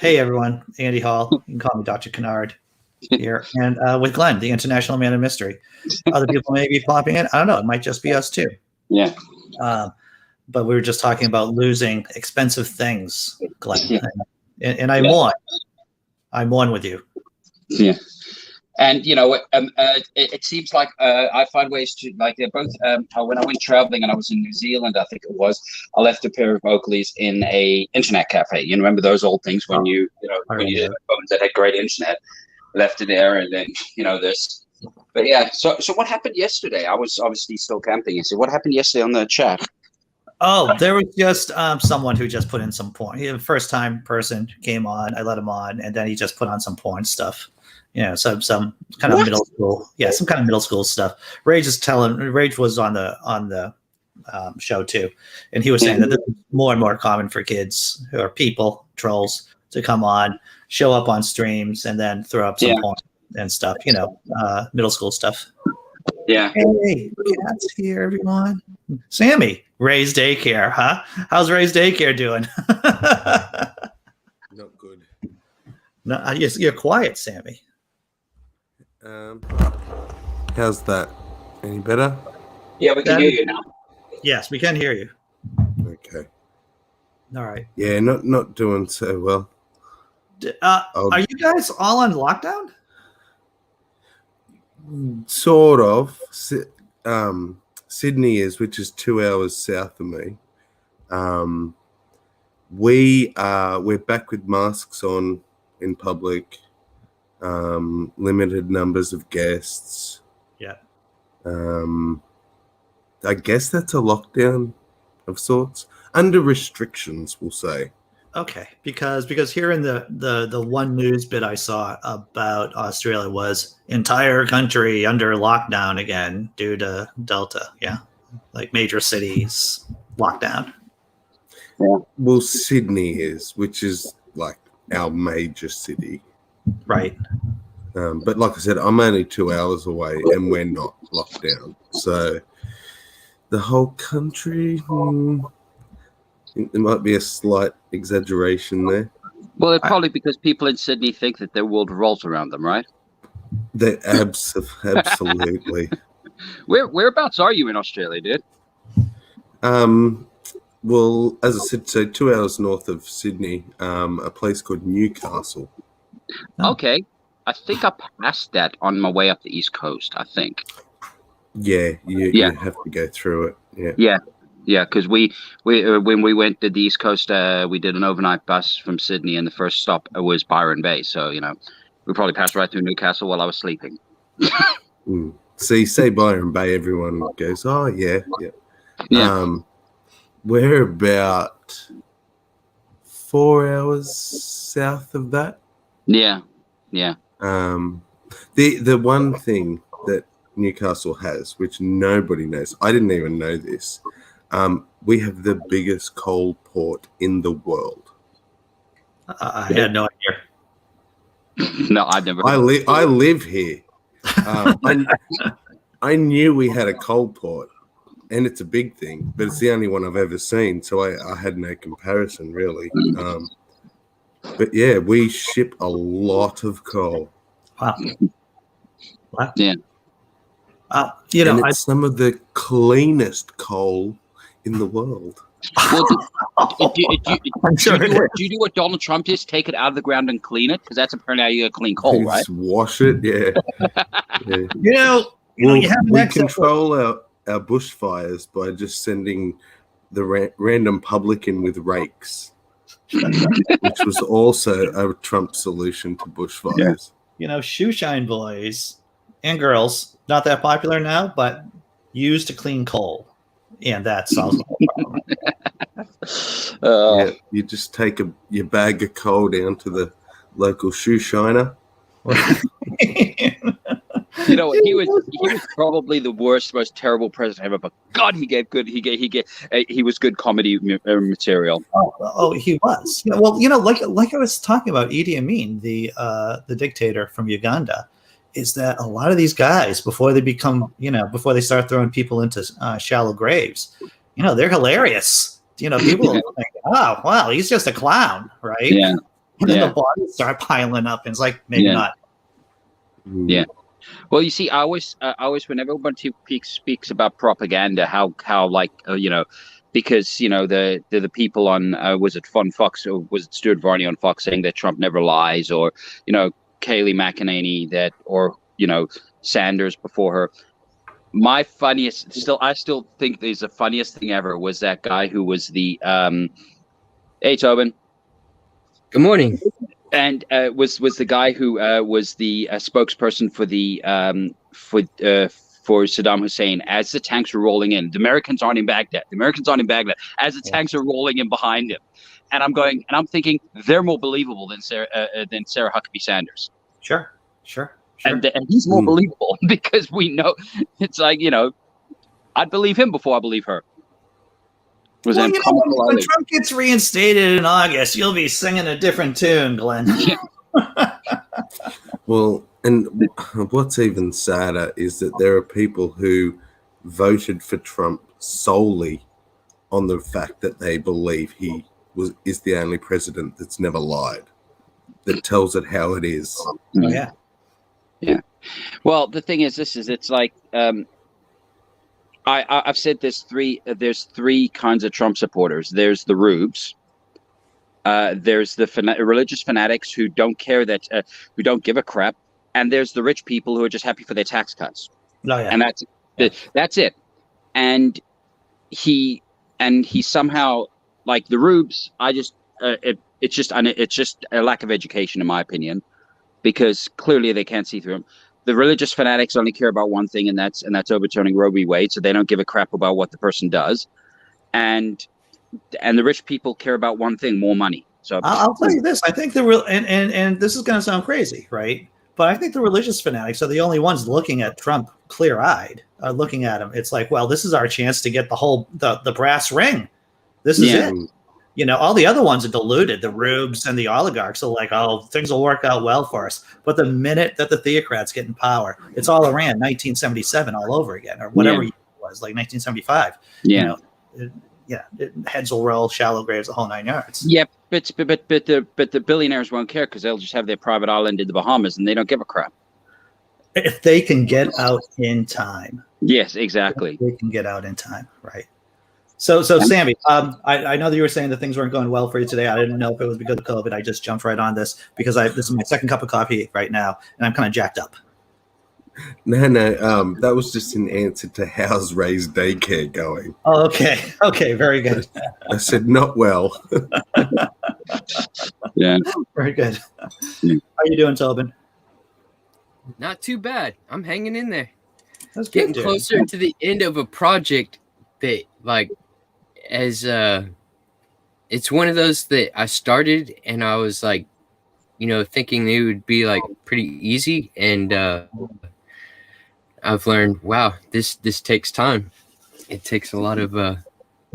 Hey everyone, Andy Hall. You can call me Dr. Kennard here, and with Glenn, the International Man of Mystery. Other people may be popping in. I don't know. It might just be us too. Yeah. But we were just talking about losing expensive things, Glenn, and I Yeah. mourn. I mourn with you. Yeah. And it seems like I find ways to both. When I went traveling and I was in New Zealand, I think it was, I left a pair of Oakleys in a internet cafe. You remember those old things when you had phones that had great internet, left it there, and then this. But yeah, so what happened yesterday? I was obviously still camping. So what happened yesterday on the chat? Oh, there was just someone who just put in some porn. He, a first-time person came on. I let him on, and then he just put on some porn stuff. Some kind of middle school, some kind of middle school stuff. Rage was on the show too, and he was saying that this is more and more common for kids or people, trolls, to come on, show up on streams, and then throw up some porn and stuff. Middle school stuff. Yeah. Hey, Cat's here, everyone. Sammy, Ray's Daycare, huh? How's Ray's Daycare doing? Not good. No, you're quiet, Sammy. How's that? Any better? Yeah, we can hear you now. Yes, we can hear you. Okay. All right. Yeah, not doing so well. Are you guys all on lockdown? Sort of. Sydney is, which is 2 hours south of me. We're back with masks on in public. Limited numbers of guests. Yeah. I guess that's a lockdown of sorts. Under restrictions, we'll say. Okay, because here in the one news bit I saw about Australia was entire country under lockdown again due to Delta. Yeah, like major cities lockdown. Yeah. Well, Sydney is, which is like our major city. Right. But like I said, I'm only 2 hours away and we're not locked down. So the whole country, I think there might be a slight exaggeration there. Well, it's probably because people in Sydney think that their world revolves around them, right? They absolutely. Whereabouts are you in Australia, dude? Well, as I said, so 2 hours north of Sydney, a place called Newcastle. Okay. I think I passed that on my way up the East Coast, I think. Yeah, you have to go through it. Yeah, because we when we went to the East Coast, we did an overnight bus from Sydney, and the first stop was Byron Bay. So, we probably passed right through Newcastle while I was sleeping. So you say Byron Bay, everyone goes, oh, yeah. Yeah. We're about 4 hours south of that. Yeah. The one thing that Newcastle has, which nobody knows, I didn't even know this, we have the biggest coal port in the world. I had no idea. No, I've never. I live here. I knew we had a coal port, and it's a big thing, but it's the only one I've ever seen, so I had no comparison really. But yeah, we ship a lot of coal. Wow. Yeah. And it's some of the cleanest coal in the world. Well, do you do what Donald Trump is? Take it out of the ground and clean it? Because that's apparently how you clean coal, right? Just wash it, yeah. We control our bushfires by just sending the random publican with rakes, which was also a Trump solution to bushfires. Shoe shine boys and girls, not that popular now, but used to clean coal. And that solves the whole problem. You just take your bag of coal down to the local shoe shiner. He was probably the worst, most terrible president ever. But God, he was good comedy material. Oh, he was. Well, like I was talking about Idi Amin, the dictator from Uganda, is that a lot of these guys, before they start throwing people into shallow graves, they're hilarious. People are like, oh, wow, he's just a clown, right? Yeah. And then the bodies start piling up, and it's like, maybe not. Yeah. Well, you see, I always, whenever everyone speaks about propaganda, how like, because the people on was it Fox or was it Stuart Varney on Fox saying that Trump never lies, or Kayleigh McEnany or Sanders before her. My funniest, I still think there's the funniest thing ever was that guy who was the hey Tobin. Good morning. And was the guy who was the spokesperson for the for Saddam Hussein as the tanks were rolling in. The Americans aren't in Baghdad. As the tanks are rolling in behind him, and I'm thinking they're more believable than Sarah Huckabee Sanders. Sure. And he's more believable because we know it's like I'd believe him before I believe her. When Trump gets reinstated in August, you'll be singing a different tune, Glenn. Well, and what's even sadder is that there are people who voted for Trump solely on the fact that they believe he is the only president that's never lied, that tells it how it is. Oh, yeah. Yeah. Well, the thing is, it's like I've said there's three kinds of Trump supporters. There's the rubes. There's the religious fanatics who don't care who don't give a crap, and there's the rich people who are just happy for their tax cuts. Oh, yeah. And that's it. And he somehow, like the rubes. It's just a lack of education, in my opinion, because clearly they can't see through him. The religious fanatics only care about one thing, and that's overturning Roe v. Wade. So they don't give a crap about what the person does, and the rich people care about one thing: more money. So I'll tell you this: I think and this is going to sound crazy, right? But I think the religious fanatics are the only ones looking at Trump clear-eyed, looking at him. It's like, well, this is our chance to get the brass ring. This is it. All the other ones are deluded. The rubes and the oligarchs are like, oh, things will work out well for us. But the minute that the theocrats get in power, it's all Iran, 1977 all over again, or whatever it was, like 1975. Yeah. Heads will roll, shallow graves, the whole 9 yards. Yeah, but the billionaires won't care because they'll just have their private island in the Bahamas and they don't give a crap. If they can get out in time. Yes, exactly. They can get out in time, right? So Sammy, I know that you were saying that things weren't going well for you today. I didn't know if it was because of COVID. I just jumped right on this because this is my second cup of coffee right now, and I'm kind of jacked up. No, that was just an answer to how's Ray's daycare going. Oh, okay, very good. I said not well. Yeah, very good. How are you doing, Tobin? Not too bad. I'm hanging in there. That's good, getting closer to the end of a project that, like, it's one of those that I started and I was like, thinking it would be like pretty easy, and I've learned, wow, this takes time. It takes a lot of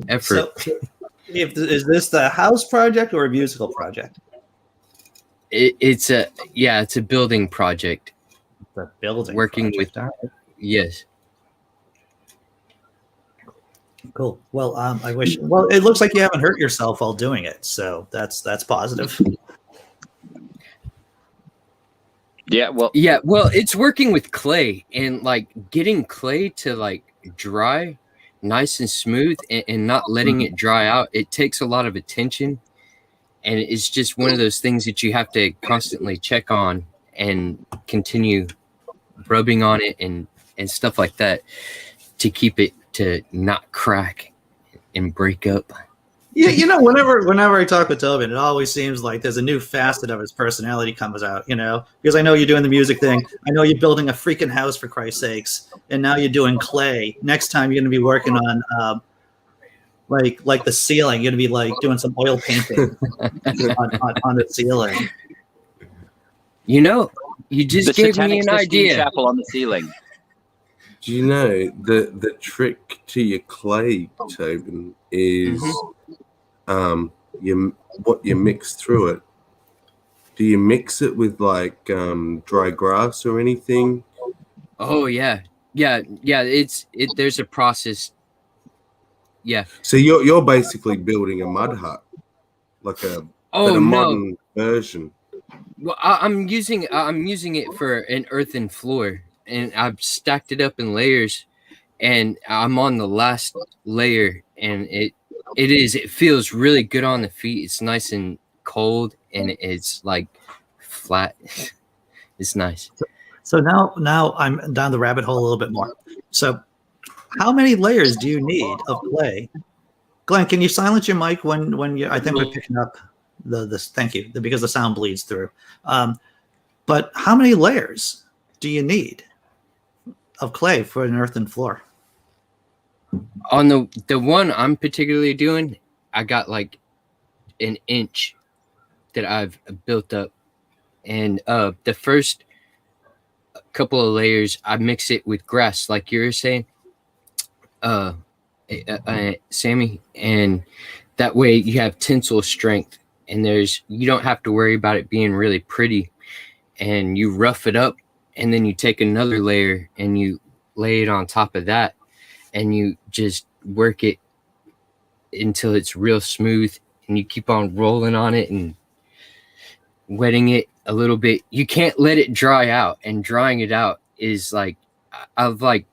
effort. So, is this the house project or a musical project? It's a building project. The building working project. with yes. Cool. Well, I wish. Well, it looks like you haven't hurt yourself while doing it, so that's positive. Yeah. Well, it's working with clay and like getting clay to like dry, nice and smooth, and not letting it dry out. It takes a lot of attention, and it's just one of those things that you have to constantly check on and continue rubbing on it and stuff like that to keep it to not crack and break up. Yeah, whenever I talk with Tobin, it always seems like there's a new facet of his personality comes out, because I know you're doing the music thing. I know you're building a freaking house, for Christ's sakes, and now you're doing clay. Next time you're going to be working on like the ceiling. You're going to be like doing some oil painting on the ceiling. You just gave me an idea. Chapel on the ceiling. Do you know the trick to your clay, Tobin, is what you mix through it? Do you mix it with like dry grass or anything? Oh yeah. There's a process. Yeah. So you're basically building a mud hut. like a Oh, modern version? Well, I'm using it for an earthen floor, and I've stacked it up in layers, and I'm on the last layer, and it feels really good on the feet. It's nice and cold, and it's like flat. It's nice. So now I'm down the rabbit hole a little bit more. So how many layers do you need of clay? Glenn, can you silence your mic when you? I think we're picking up this. Thank you, because the sound bleeds through. But how many layers do you need of clay for an earthen floor? On the one I'm particularly doing, I got like an inch that I've built up, and the first couple of layers I mix it with grass, like you were saying, Sammy, and that way you have tensile strength, and you don't have to worry about it being really pretty, and you rough it up, and then you take another layer and you lay it on top of that, and you just work it until it's real smooth, and you keep on rolling on it and wetting it a little bit. You can't let it dry out, and drying it out is like, I've like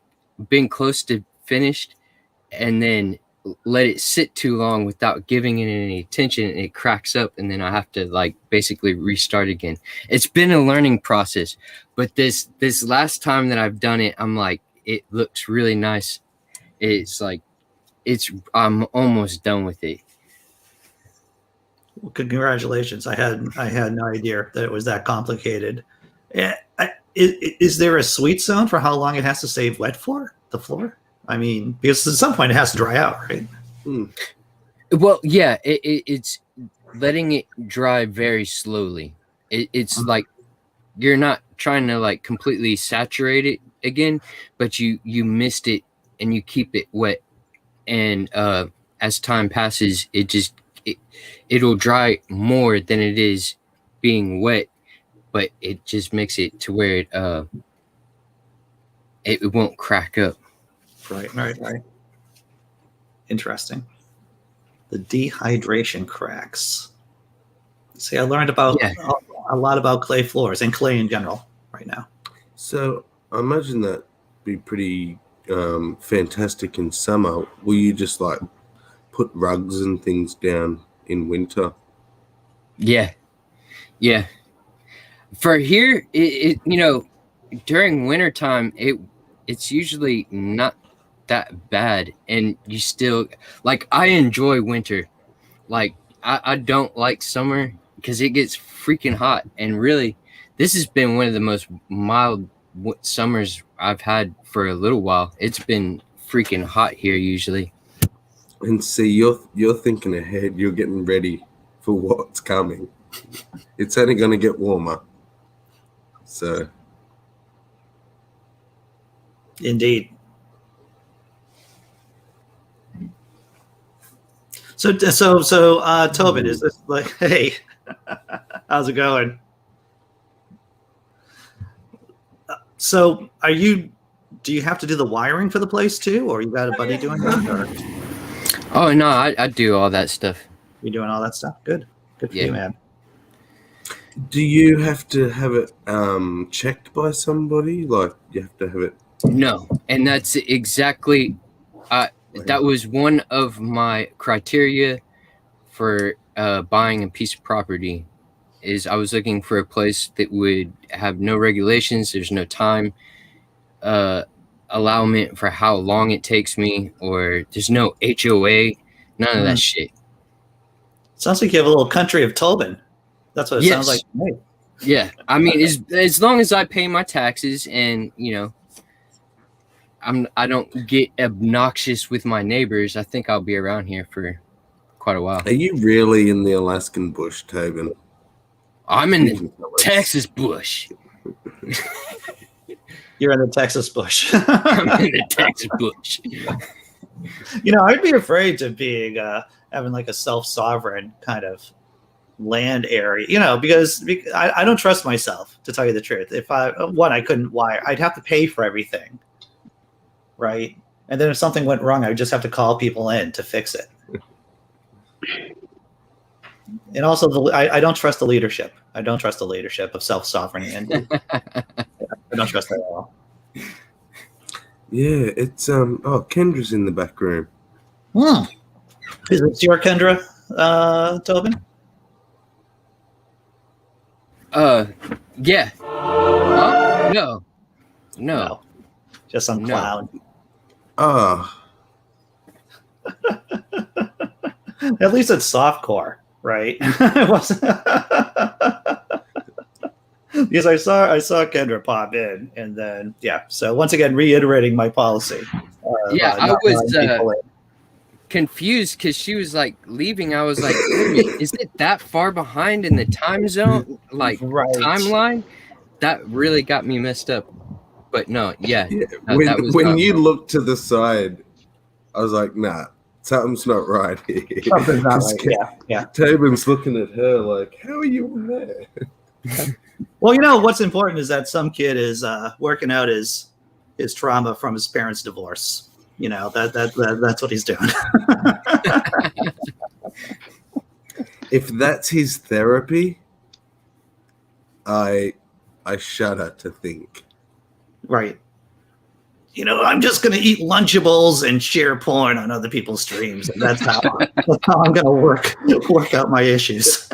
been close to finished and then let it sit too long without giving it any attention, and it cracks up, and then I have to like basically restart again. It's been a learning process, but this last time that I've done it, I'm like, it looks really nice. It's like, I'm almost done with it. Well, congratulations. I had no idea that it was that complicated. Is there a sweet zone for how long it has to stay wet for the floor? I mean, because at some point it has to dry out, right? Well, yeah, it's letting it dry very slowly. It's like you're not trying to like completely saturate it again, but you mist it and you keep it wet. And as time passes, it'll dry more than it is being wet, but it just makes it to where it won't crack up. Right. Interesting. The dehydration cracks. See, I learned about a lot about clay floors and clay in general right now. So I imagine that'd be pretty fantastic in summer. Will you just like put rugs and things down in winter? Yeah. For here, it during wintertime, it's usually not that bad, and you still like, I enjoy winter. Like I don't like summer because it gets freaking hot, and really this has been one of the most mild summers I've had for a little while. It's been freaking hot here usually. And see, you're thinking ahead, you're getting ready for what's coming. It's only going to get warmer. So Indeed. So Tobin, is this like, hey, how's it going? So do you have to do the wiring for the place too, or you got a buddy doing that? Or? Oh no, I do all that stuff. You're doing all that stuff? Good for you, man. Do you have to have it checked by somebody? Like, you have to have it? No, and that's exactly that was one of my criteria for buying a piece of property. Is I was looking for a place that would have no regulations. There's no time allowment for how long it takes me, or there's no HOA, none of that shit. Sounds like you have a little country of Tobin. That's what it sounds like to me. Yeah, I mean, as long as I pay my taxes, and I don't get obnoxious with my neighbors, I think I'll be around here for quite a while. Are you really in the Alaskan bush, Tobin? I'm in the Texas bush. You're in the Texas bush. I'm in the Texas bush. I'd be afraid of being having like a self-sovereign kind of land area, because I don't trust myself, to tell you the truth. If I couldn't wire, I'd have to pay for everything, right? And then if something went wrong, I would just have to call people in to fix it. And also, I don't trust the leadership. I don't trust the leadership of self-sovereignty. And I don't trust that at all. Yeah, it's oh, Kendra's in the back room. Is it your Kendra, Tobin? Yeah. Huh? No. Just some clown. At least it's softcore, right? It wasn't. Because I saw Kendra pop in, and then So once again, reiterating my policy. I was confused because she was like leaving. I was like, wait a minute, is it that far behind in the time zone, like timeline? That really got me messed up. But no, when you looked to the side, I was like, nah, something's not right here. Something's not right. Yeah. Tobin's looking at her like, how are you in there? Well, what's important is that some kid is working out his trauma from his parents' divorce. That's what he's doing. If that's his therapy, I shudder to think. Right. I'm just going to eat Lunchables and share porn on other people's streams. And that's how I'm going to work out my issues.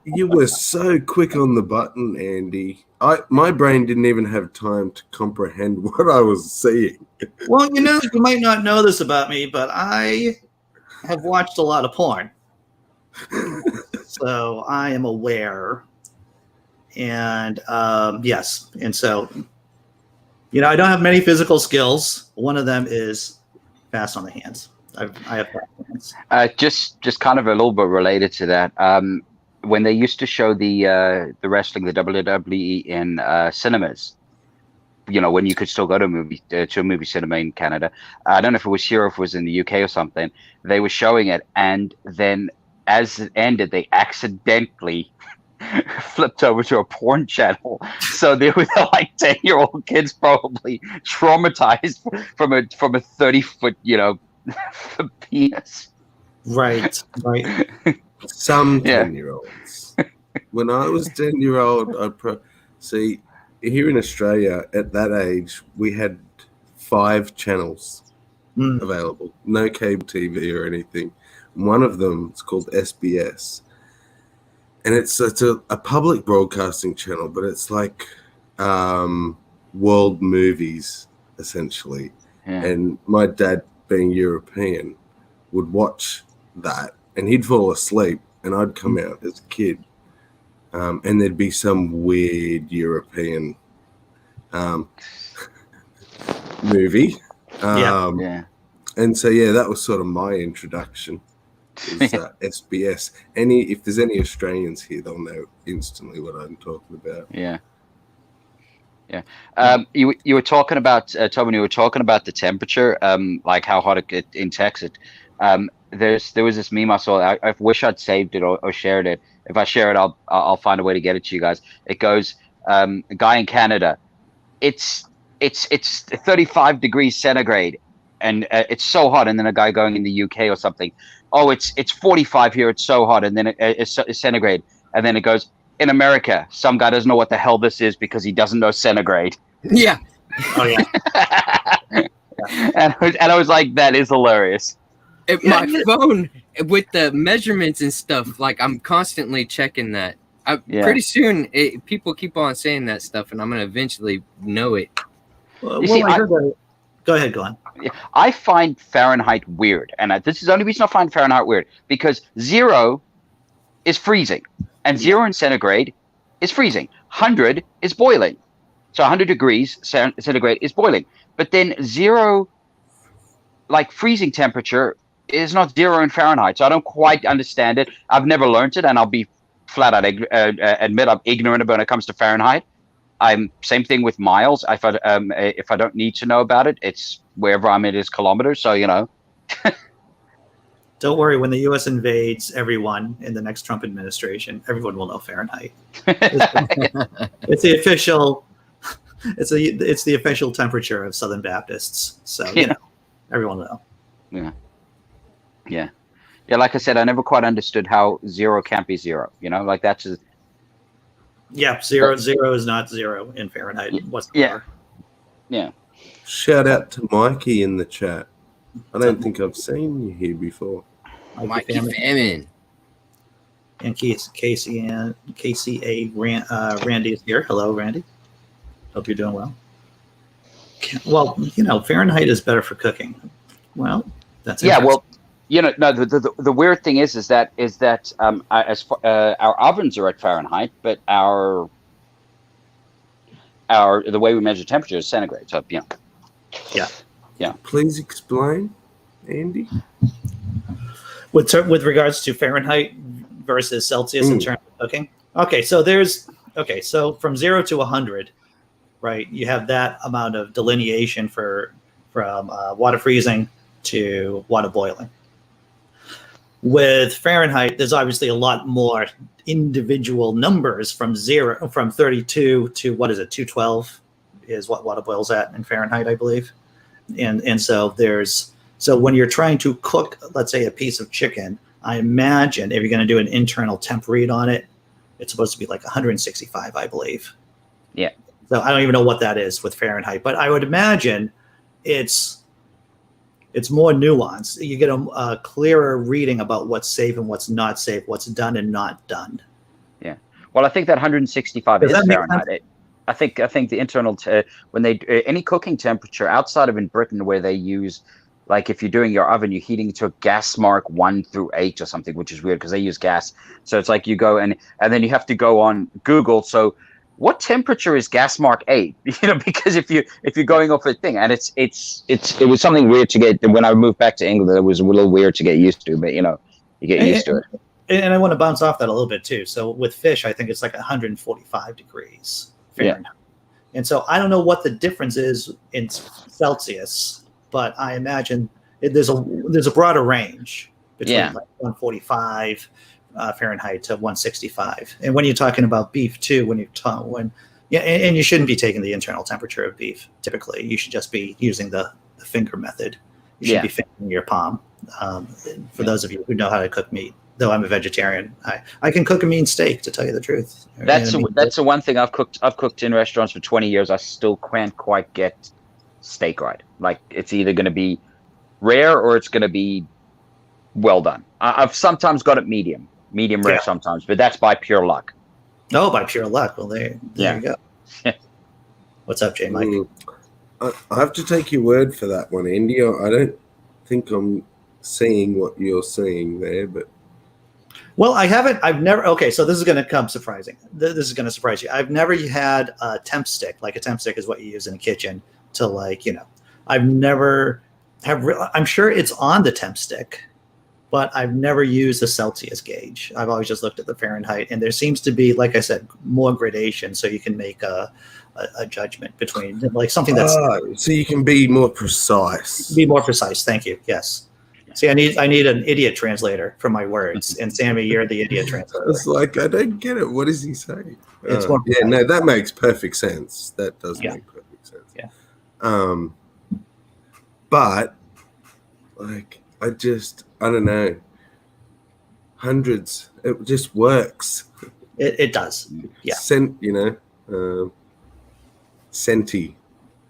You were so quick on the button, Andy. My brain didn't even have time to comprehend what I was seeing. Well, you might not know this about me, but I have watched a lot of porn. So I am aware. And yes. And so, I don't have many physical skills. One of them is fast on the hands. I have fast hands. Just kind of a little bit related to that. When they used to show the wrestling, the WWE in cinemas, when you could still go to a movie cinema in Canada. I don't know if it was here or if it was in the UK or something. They were showing it, and then as it ended, they accidentally flipped over to a porn channel. So they were like 10-year-old kids probably traumatized from a 30-foot, penis. Right. Some 10-year-olds. When I was 10-year-old, see, here in Australia at that age, we had 5 channels available. No cable TV or anything. One of them is called SBS. And it's a public broadcasting channel, but it's like world movies, essentially. Yeah. And my dad, being European, would watch that, and he'd fall asleep, and I'd come out as a kid, and there'd be some weird European movie. And so, that was sort of my introduction. Is SBS. If there's any Australians here, they'll know instantly what I'm talking about. Yeah. You were talking about Tobin. You were talking about the temperature, like how hot it gets in Texas. There was this meme I saw. I wish I'd saved it or shared it. If I share it, I'll find a way to get it to you guys. It goes, a guy in Canada. It's 35 degrees centigrade, and it's so hot. And then a guy going in the UK or something. Oh, it's 45 here. It's so hot, and then it's centigrade, and then it goes in America. Some guy doesn't know what the hell this is because he doesn't know centigrade. Yeah. Oh yeah. And I was like, that is hilarious. My phone with the measurements and stuff, like I'm constantly checking that. Pretty soon, people keep on saying that stuff, and I'm gonna eventually know it. Go ahead, go on. I find Fahrenheit weird, and this is the only reason I find Fahrenheit weird, because 0 is freezing, and 0 in centigrade is freezing. 100 is boiling, so 100 degrees centigrade is boiling. But then 0, like freezing temperature, is not 0 in Fahrenheit, so I don't quite understand it. I've never learned it, and I'll be flat out admit I'm ignorant when it comes to Fahrenheit. Same thing with miles. If I don't need to know about it, it's wherever I'm at is kilometers. So Don't worry. When the U.S. invades everyone in the next Trump administration, everyone will know Fahrenheit. It's the official. It's the official temperature of Southern Baptists. So everyone will know. Yeah. Yeah, like I said, I never quite understood how 0 can't be 0. You know, like that's just. Yeah, zero is not 0 in Fahrenheit whatsoever. Yeah. Shout out to Mikey in the chat. I don't think I've seen you here before. Mikey Famine. And Casey Randy is here. Hello, Randy. Hope you're doing well. Well, Fahrenheit is better for cooking. Well, that's well, no. The weird thing is that our ovens are at Fahrenheit, but the way we measure temperature is centigrade. So yeah. Please explain, Andy. With regards to Fahrenheit versus Celsius in terms of cooking. So from 0 to 100, right? You have that amount of delineation from water freezing to water boiling. With Fahrenheit, there's obviously a lot more individual numbers from 32 to 212 is what water boils at in Fahrenheit, I believe. And so when you're trying to cook, let's say, a piece of chicken, I imagine if you're going to do an internal temp read on it, it's supposed to be like 165, I believe. Yeah. So I don't even know what that is with Fahrenheit, but I would imagine it's more nuanced. You get a clearer reading about what's safe and what's not safe, what's done and not done. Yeah. Well, I think that 165 is Fahrenheit. I think the internal when they any cooking temperature outside of in Britain where they use, like if you're doing your oven, you're heating it to a gas mark 1 through 8 or something, which is weird because they use gas. So it's like you go and then you have to go on Google. So what temperature is gas mark 8? Because if you're going off a thing, and it was something weird to get when I moved back to England. It was a little weird to get used to, but you get used to it. And I want to bounce off that a little bit too. So with fish, I think it's like 145 degrees Fahrenheit. Yeah. And so I don't know what the difference is in Celsius, but I imagine there's a broader range between like 145 Fahrenheit to 165. And when you're talking about beef too, and you shouldn't be taking the internal temperature of beef. Typically, you should just be using the finger method. You should be fingering your palm. For those of you who know how to cook meat, though I'm a vegetarian, I can cook a mean steak, to tell you the truth. That's the one thing I've cooked in restaurants for 20 years. I still can't quite get steak right. Like it's either going to be rare or it's going to be well done. I've sometimes got it medium rare sometimes, but that's by pure luck. Oh, by pure luck. Well, there you go. What's up, J Mike? I have to take your word for that one, Andy. I don't think I'm seeing what you're seeing there, but. Well, I've never. Okay, so this is going to come surprising. This is going to surprise you. I've never had a temp stick. Like a temp stick is what you use in a kitchen to I've never I'm sure it's on the temp stick, but I've never used the Celsius gauge. I've always just looked at the Fahrenheit, and there seems to be, like I said, more gradation, so you can make a judgment between like something that's so you can be more precise. Be more precise. Thank you. Yes. See, I need an idiot translator for my words, and Sammy, you're the idiot translator. It's like I don't get it. What is he saying? No, that makes perfect sense. That does make perfect sense. Yeah. But like I don't know. Hundreds. It just works. It does. Yeah. Centi.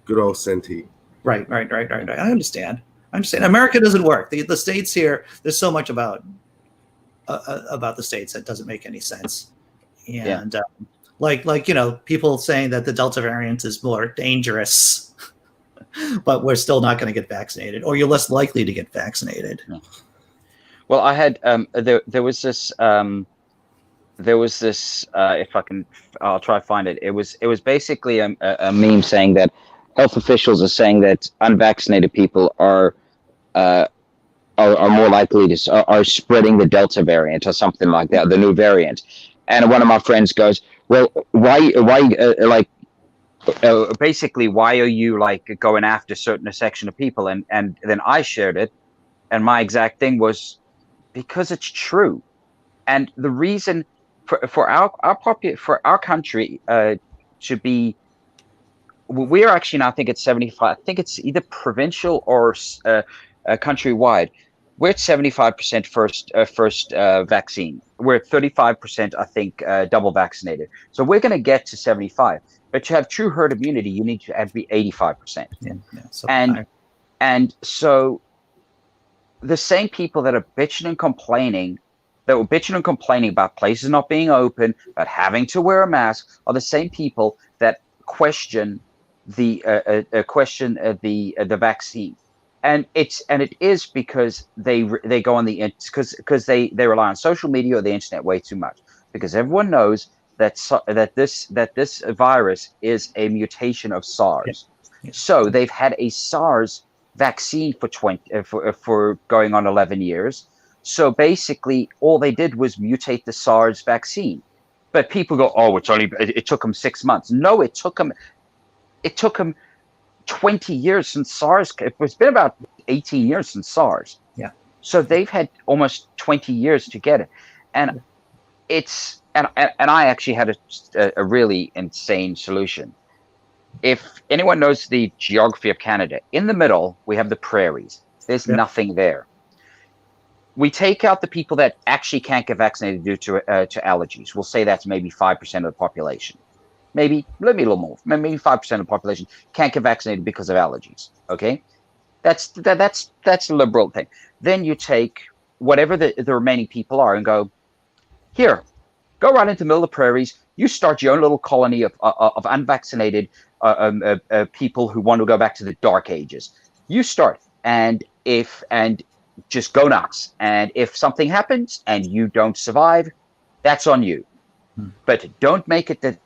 Good old centi. Right. I understand. America doesn't work. The states here, there's so much about the states that doesn't make any sense. And people saying that the Delta variant is more dangerous, but we're still not going to get vaccinated, or you're less likely to get vaccinated. Yeah. Well, I had there was this if I can, I'll try to find it. It was basically a meme saying that health officials are saying that unvaccinated people are more likely to are spreading the Delta variant or something like that, the new variant. And one of my friends goes, "Well, why basically why are you like going after a section of people?" And then I shared it, and my exact thing was because it's true, and the reason for our country should be. We are actually now, I think it's 75. I think it's either provincial or countrywide. we're at 75% first vaccine. We're at 35%, I think, double vaccinated. So we're going to get to 75. But to have true herd immunity, you need to be 85%. Yeah, so and so the same people that are bitching and complaining, that were bitching and complaining about places not being open, about having to wear a mask, are the same people that question the vaccine. And it is because they go on the because they rely on social media or the internet way too much, because everyone knows that this virus is a mutation of SARS. Yeah. So they've had a SARS vaccine for going on 11 years. So basically, all they did was mutate the SARS vaccine. But people go, oh, it took them 6 months. No, it took them 20 years since SARS. It's been about 18 years since SARS. Yeah. So they've had almost 20 years to get it. And it's, and I actually had a really insane solution. If anyone knows the geography of Canada, in the middle, we have the prairies. There's nothing there. We take out the people that actually can't get vaccinated due to allergies. We'll say that's maybe 5% of the population. Maybe a little more. Maybe 5% of the population can't get vaccinated because of allergies. Okay, that's a liberal thing. Then you take whatever the remaining people are and go, here, go right into the middle of the prairies. You start your own little colony of unvaccinated people who want to go back to the dark ages. You start, and just go nuts. And if something happens and you don't survive, that's on you. But don't make it that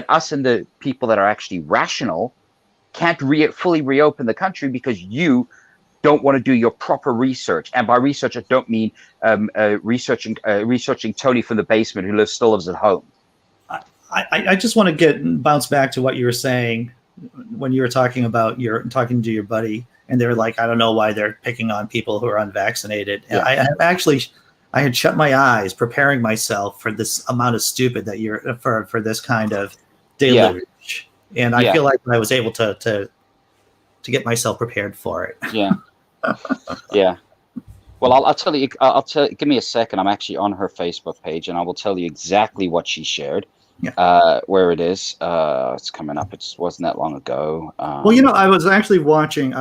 us and the people that are actually rational can't fully reopen the country because you don't want to do your proper research. And by research, I don't mean researching Tony from the basement who still lives at home. I just want to bounce back to what you were saying when you were talking to your buddy, and they're like, I don't know why they're picking on people who are unvaccinated. Yeah. I had shut my eyes preparing myself for this amount of stupid that you're for this kind of deluge. Yeah. And I feel like I was able to get myself prepared for it. Yeah. Yeah. Well, I'll tell you, give me a second. I'm actually on her Facebook page and I will tell you exactly what she shared. Yeah. Where it is. It's coming up. It wasn't that long ago. Well, I was actually watching,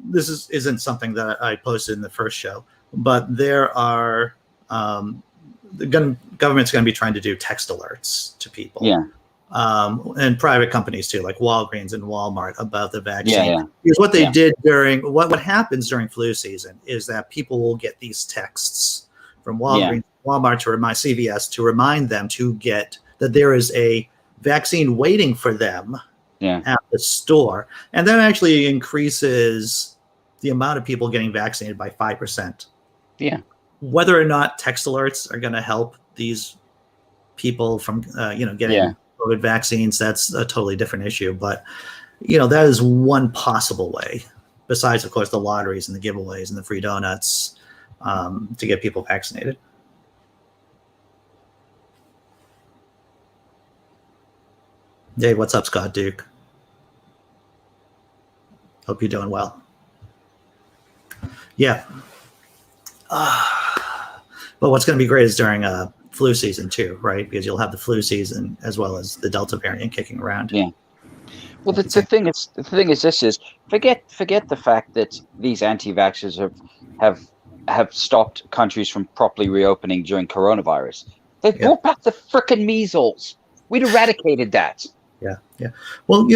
this isn't something that I posted in the first show, but there are, the government's going to be trying to do text alerts to people. Yeah. And private companies too, like Walgreens and Walmart, about the vaccine. Yeah. Here's what they did during, what happens during flu season is that people will get these texts from Walgreens, Walmart to remind CVS to remind them to get that there is a vaccine waiting for them at the store. And that actually increases the amount of people getting vaccinated by 5%. Yeah. Whether or not text alerts are going to help these people from, getting COVID vaccines, that's a totally different issue. But, that is one possible way, besides, of course, the lotteries and the giveaways and the free donuts, to get people vaccinated. Hey, what's up, Scott Duke? Hope you're doing well. Yeah. But what's going to be great is during flu season too, right? Because you'll have the flu season as well as the Delta variant kicking around. Yeah. Well, the thing is forget the fact that these anti-vaxxers have stopped countries from properly reopening during coronavirus. They brought back the frickin' measles. We'd eradicated that. Yeah. Well,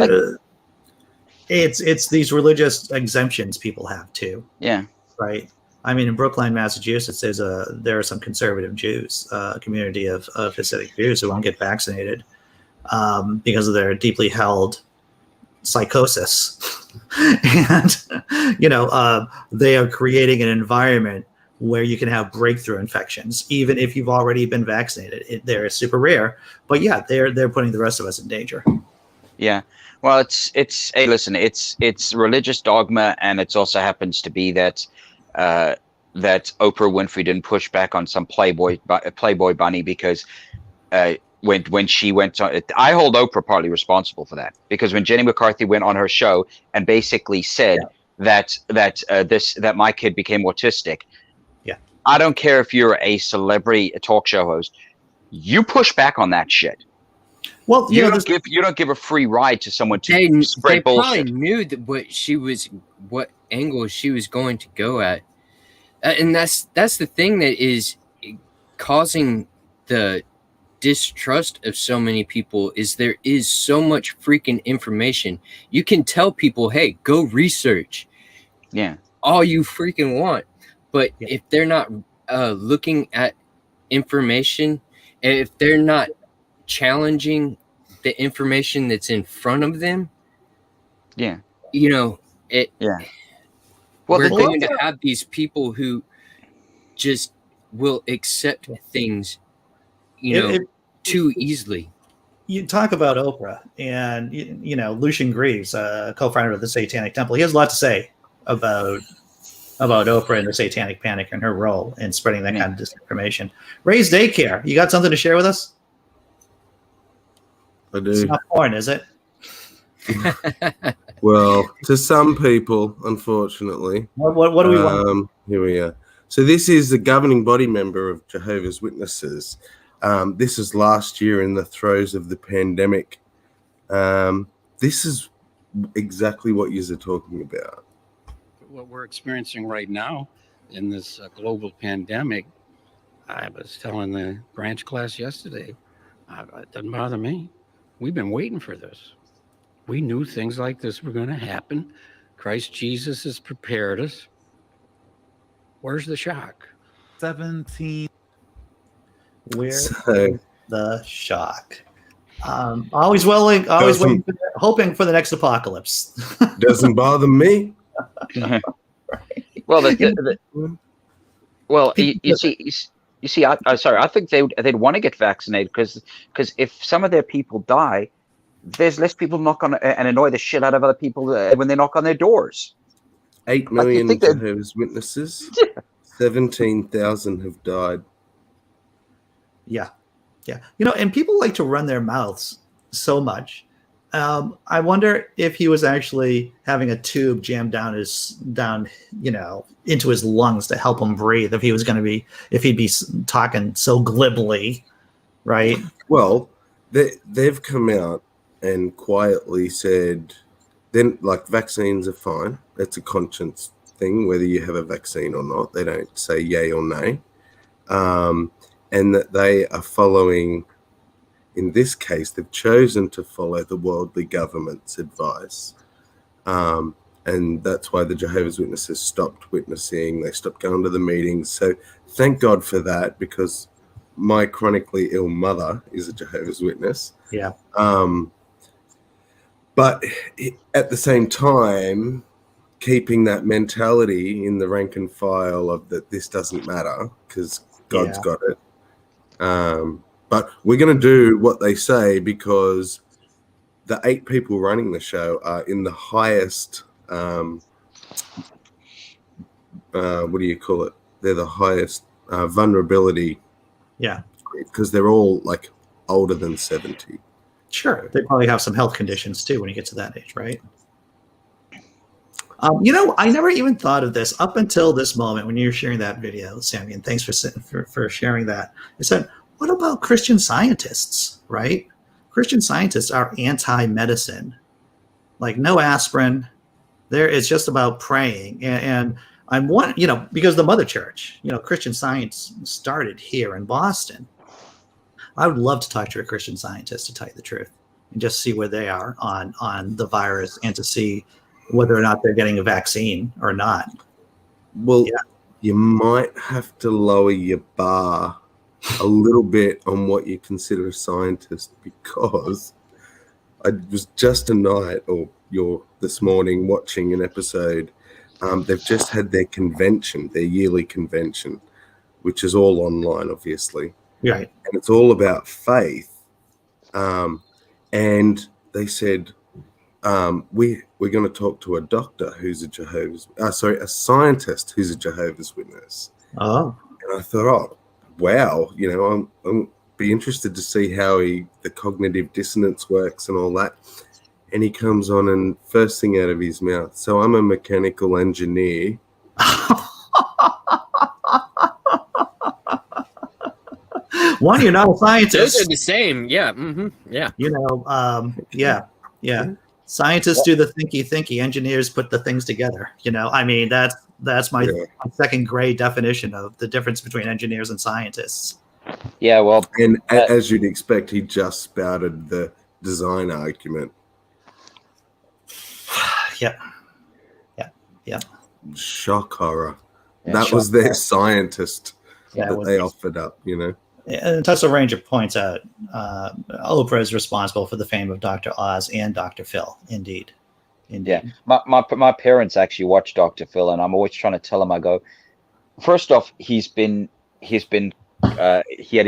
it's these religious exemptions people have too. Yeah. Right. I mean, in Brookline, Massachusetts, there are some conservative Jews, a community of Hasidic Jews who won't get vaccinated because of their deeply held psychosis, and they are creating an environment where you can have breakthrough infections, even if you've already been vaccinated. They're super rare, but they're putting the rest of us in danger. Yeah. Well, hey, listen, it's religious dogma, and it also happens to be that that Oprah Winfrey didn't push back on some Playboy bunny because when she went on, I hold Oprah partly responsible for that, because when Jenny McCarthy went on her show and basically said that my kid became autistic. Yeah. I don't care if you're a celebrity, a talk show host. You push back on that shit. Well, you don't give a free ride to someone to spread bullshit. Probably knew that what angle she was going to go at, and that's the thing that is causing the distrust of so many people. Is there is so much freaking information. You can tell people, hey, go research, all you freaking want, but if they're not looking at information, if they're not challenging the information that's in front of them, well, we're going to have these people who just will accept things too easly. You talk about Oprah and Lucian Greaves, co-founder of the Satanic Temple. He has a lot to say about Oprah and the Satanic Panic and her role in spreading that kind of disinformation. Ray's Daycare, you got something to share with us? I do. It's not porn, is it? Well, to some people, unfortunately. What do we want? Here we are. So this is the governing body member of Jehovah's Witnesses. This is last year in the throes of the pandemic. This is exactly what you're talking about. What we're experiencing right now in this global pandemic, I was telling the branch class yesterday, it doesn't bother me. We've been waiting for this. We knew things like this were going to happen. Christ Jesus has prepared us. Where's the shock? 17. Where's the shock? Always waiting, hoping for the next apocalypse. Doesn't bother me. Well, you see, I think they'd want to get vaccinated because if some of their people die, there's less people knock on and annoy the shit out of other people when they knock on their doors. 8 million Jehovah's Witnesses. 17,000 have died. Yeah. And people like to run their mouths so much. I wonder if he was actually having a tube jammed down into his lungs to help him breathe. If he'd be talking so glibly, right? Well, they've come out and quietly said, then vaccines are fine. It's a conscience thing, whether you have a vaccine or not. They don't say yay or nay, and that they are following. In this case, they've chosen to follow the worldly government's advice. And that's why the Jehovah's Witnesses stopped witnessing. They stopped going to the meetings. So thank God for that, because my chronically ill mother is a Jehovah's Witness. Yeah. But at the same time, keeping that mentality in the rank and file of that this doesn't matter because God's got it. But we're going to do what they say because the 8 people running the show are in the highest, what do you call it? They're the highest vulnerability. Yeah. Because they're all older than 70. Sure. They probably have some health conditions too when you get to that age, right? I never even thought of this up until this moment when you were sharing that video, Sammy, and thanks for sharing that. I said, what about Christian Scientists, right? Christian Scientists are anti-medicine, no aspirin. It's just about praying. And I'm because the mother church, Christian Science started here in Boston. I would love to talk to a Christian Scientist, to tell you the truth, and just see where they are on the virus and to see whether or not they're getting a vaccine or not. Well, you might have to lower your bar a little bit on what you consider a scientist, because I was just this morning watching an episode. They've just had their convention, their yearly convention, which is all online, obviously. Right. And it's all about faith. And they said, we're going to talk to a doctor who's a scientist who's a Jehovah's Witness. Oh. And I thought, wow, I'm be interested to see how the cognitive dissonance works and all that. and he comes on and first thing out of his mouth, so I'm a mechanical engineer. One, you're not a scientist. Those are the same. Yeah. Yeah. You know, yeah. Scientists do the thinky. Engineers put the things together. You know, I mean, that's my second grade definition of the difference between engineers and scientists. Yeah, well, and as you'd expect, he just spouted the design argument. Yeah. Shock horror. Yeah, that was their scientist that they offered up, you know. And Tussle Ranger points out Oprah is responsible for the fame of Dr. Oz and Dr. Phil. Indeed. Yeah, my parents actually watch Dr. Phil, and I'm always trying to tell them. I go, first off, he had his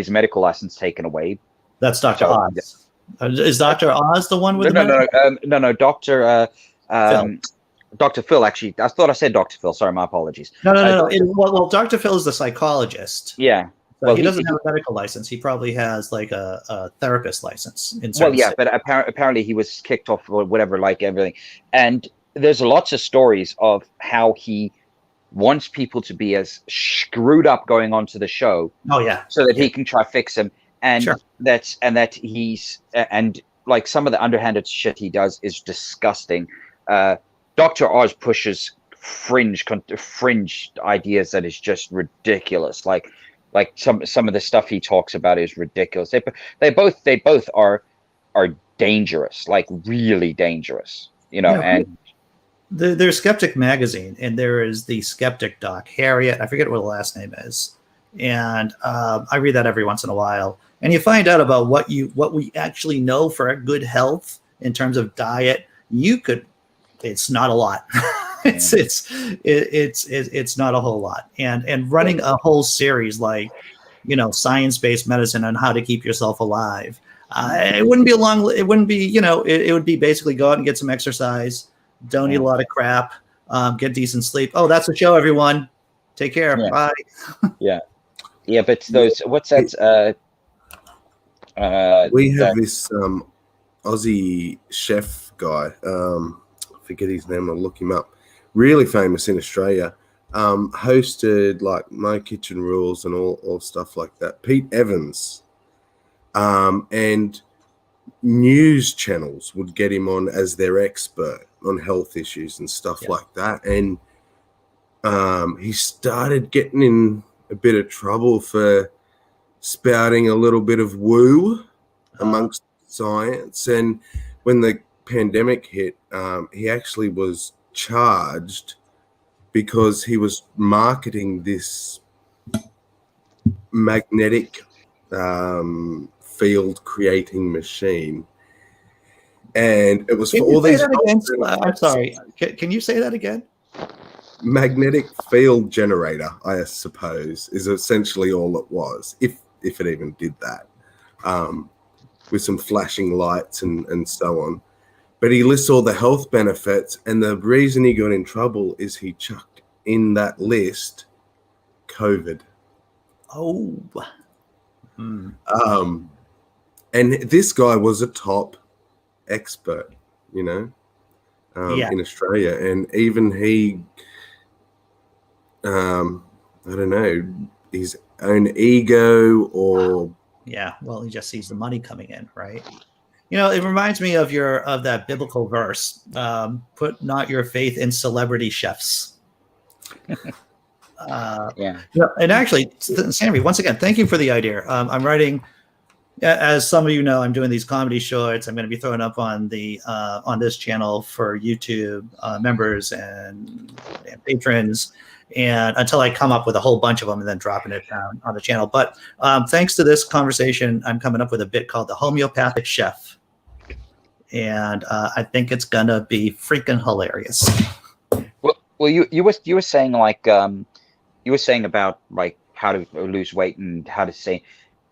medical license taken away. That's Dr. Oz. Is Dr. Oz the one with no, Dr. Dr. Phil, actually. I thought I said Dr. Phil. Sorry, my apologies. No. Well, Dr. Phil is the psychologist. Yeah. So he doesn't have a medical license. He probably has like a therapist license. But apparently he was kicked off or whatever, like everything. And there's lots of stories of how he wants people to be as screwed up going on to the show. Oh yeah. So that he can try fix them. And that he's like some of the underhanded shit he does is disgusting. Dr. Oz pushes fringe ideas that is just ridiculous. Like some of the stuff he talks about is ridiculous. They both are dangerous, like really dangerous, you know. And there's Skeptic magazine, and there is the Skeptic doc, Harriet. I forget what the last name is, and I read that every once in a while. And you find out about what we actually know for good health in terms of diet. It's not a lot. It's not a whole lot. And running a whole series like, you know, science-based medicine on how to keep yourself alive. It wouldn't be it would be basically go out and get some exercise, don't eat a lot of crap, get decent sleep. Oh, that's the show, everyone. Take care. Bye. Yeah, but those, what's that? We have this Aussie chef guy. Forget his name. I'll look him up. Really famous in Australia. Hosted like My Kitchen Rules and all stuff like that. Pete Evans. And news channels would get him on as their expert on health issues and stuff like that. And he started getting in a bit of trouble for spouting a little bit of woo amongst science. And when the pandemic hit, he actually was charged because he was marketing this magnetic field creating machine, and it was for all these. I'm sorry. Can you say that again? Magnetic field generator, I suppose, is essentially all it was, if it even did that, with some flashing lights and so on. But he lists all the health benefits, and the reason he got in trouble is he chucked in that list COVID. Oh. And this guy was a top expert, you know, in Australia. And even he, I don't know, his own ego or... Yeah, well, he just sees the money coming in, right? You know, it reminds me of that biblical verse, put not your faith in celebrity chefs. And actually, Sammy, once again, thank you for the idea. I'm writing, as some of you know, I'm doing these comedy shorts. I'm going to be throwing up on this channel for YouTube members and patrons, and until I come up with a whole bunch of them and then dropping it down on the channel. But thanks to this conversation, I'm coming up with a bit called the Homeopathic Chef. And I think it's gonna be freaking hilarious. Well, you were saying like you were saying about like how to lose weight and how to say,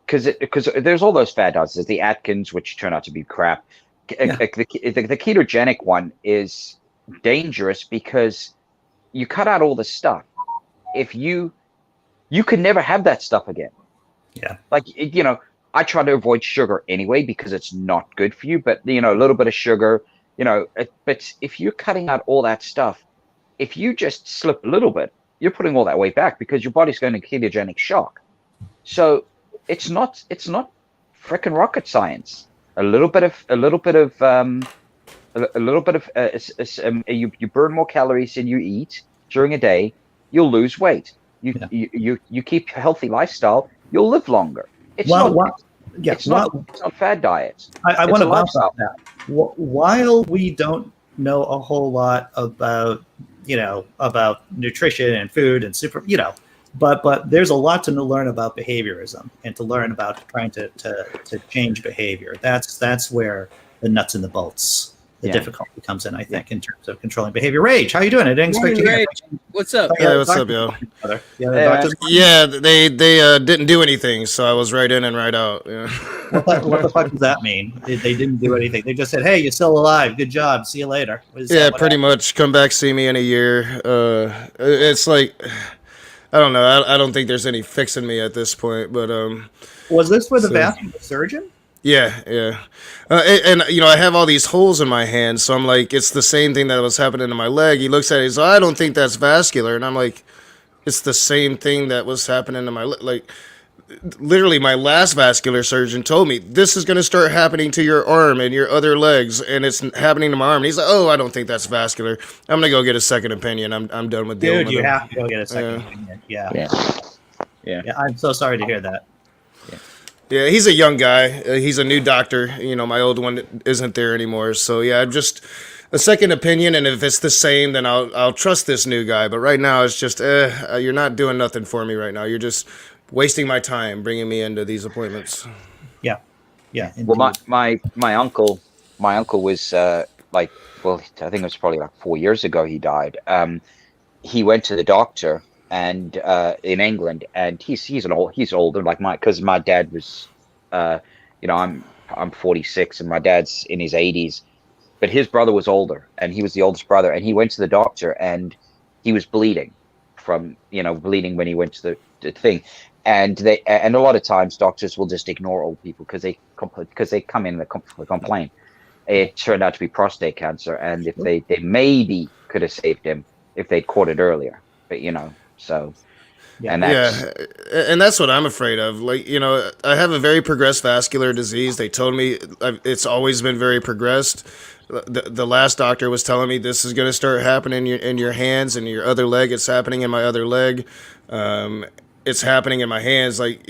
because there's all those fad diets. There's the Atkins, which turn out to be crap. The ketogenic one is dangerous because you cut out all the stuff. If you could never have that stuff again. Yeah, like you know. I try to avoid sugar anyway because it's not good for you. But you know, a little bit of sugar, But if you're cutting out all that stuff, if you just slip a little bit, you're putting all that weight back because your body's going to ketogenic shock. So it's not freaking rocket science. You burn more calories than you eat during a day, you'll lose weight. You keep a healthy lifestyle, you'll live longer. It's not fad diets. I want to bounce off that. While we don't know a whole lot about nutrition and food and but there's a lot to learn about behaviorism and to learn about trying to change behavior. That's where the nuts and the bolts, the difficulty comes in, I think, in terms of controlling behavior. Rage, how you doing? I didn't expect you to hear. What's up? Hey, what's up, yo? Yeah, they didn't do anything, so I was right in and right out. Yeah. What the fuck does that mean? They didn't do anything. They just said, "Hey, you're still alive. Good job. See you later." Pretty much. Come back, see me in a year. It's like, I don't know. I don't think there's any fixing me at this point. But was this for the vascular surgeon? Yeah. And I have all these holes in my hand, so I'm like, it's the same thing that was happening to my leg. He looks at it, he's like, I don't think that's vascular, and I'm like, it's the same thing that was happening to my leg. Like, literally, my last vascular surgeon told me this is going to start happening to your arm and your other legs, and it's happening to my arm. And he's like, oh, I don't think that's vascular. I'm gonna go get a second opinion. I'm done with dealing with you him. have to go get a second opinion. Yeah. I'm so sorry to hear that. Yeah, he's a young guy. He's a new doctor. My old one isn't there anymore. So yeah, just a second opinion, and if it's the same, then I'll trust this new guy. But right now, it's just you're not doing nothing for me right now. You're just wasting my time bringing me into these appointments. Yeah. Well, my uncle was I think it was probably like 4 years ago he died. He went to the doctor and in England, and he's older like because my dad was I'm 46 and my dad's in his 80s, but his brother was older and he was the oldest brother, and he went to the doctor and he was bleeding when he went to the thing, and a lot of times doctors will just ignore old people because they come in and complain. It turned out to be prostate cancer, and if they maybe could have saved him if they'd caught it earlier, but so. And that's what I'm afraid of. Like, I have a very progressed vascular disease. They told me it's always been very progressed. The last doctor was telling me this is going to start happening in your hands and your other leg. It's happening in my other leg. It's happening in my hands. Like,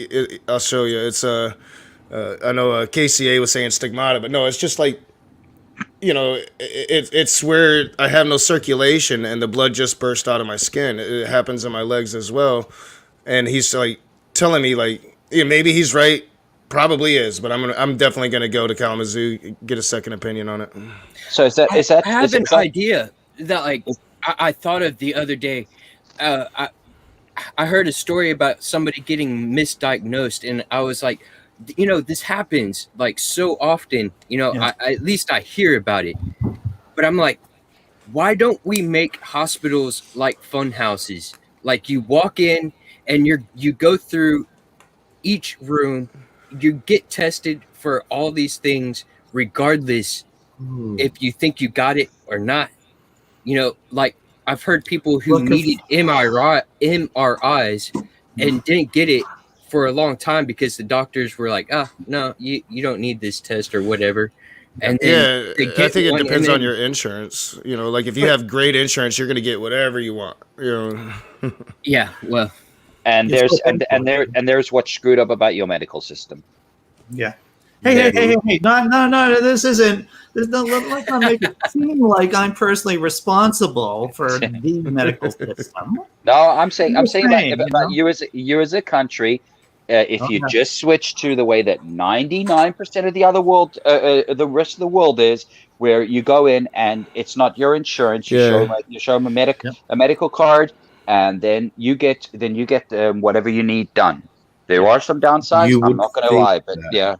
I'll show you. It's I know KCA was saying stigmata, but no, it's just like, it's where I have no circulation and the blood just burst out of my skin. It happens in my legs as well. And he's like telling me, like, maybe he's right, probably is, but I'm definitely gonna go to Kalamazoo, get a second opinion on it. So is that I have an idea that I thought of the other day. I heard a story about somebody getting misdiagnosed, and I was like, this happens like so often, at least I hear about it, but I'm like, why don't we make hospitals like fun houses? Like, you walk in and you go through each room, you get tested for all these things, regardless if you think you got it or not. Like, I've heard people who needed MRIs and didn't get it for a long time because the doctors were like, no, you don't need this test or whatever. And then I think it depends on your insurance. Like, if you have great insurance, you're going to get whatever you want. Yeah, well, and there's what's screwed up about your medical system. Yeah. Hey! No! This isn't. Let's not make it seem like I'm personally responsible for the medical system. No, I'm saying about you as a country. If you just switch to the way that 99% of the other world, the rest of the world is, where you go in and it's not your insurance, you show them a medical card, and then you get whatever you need done. There are some downsides. I'm not going to lie, but yeah.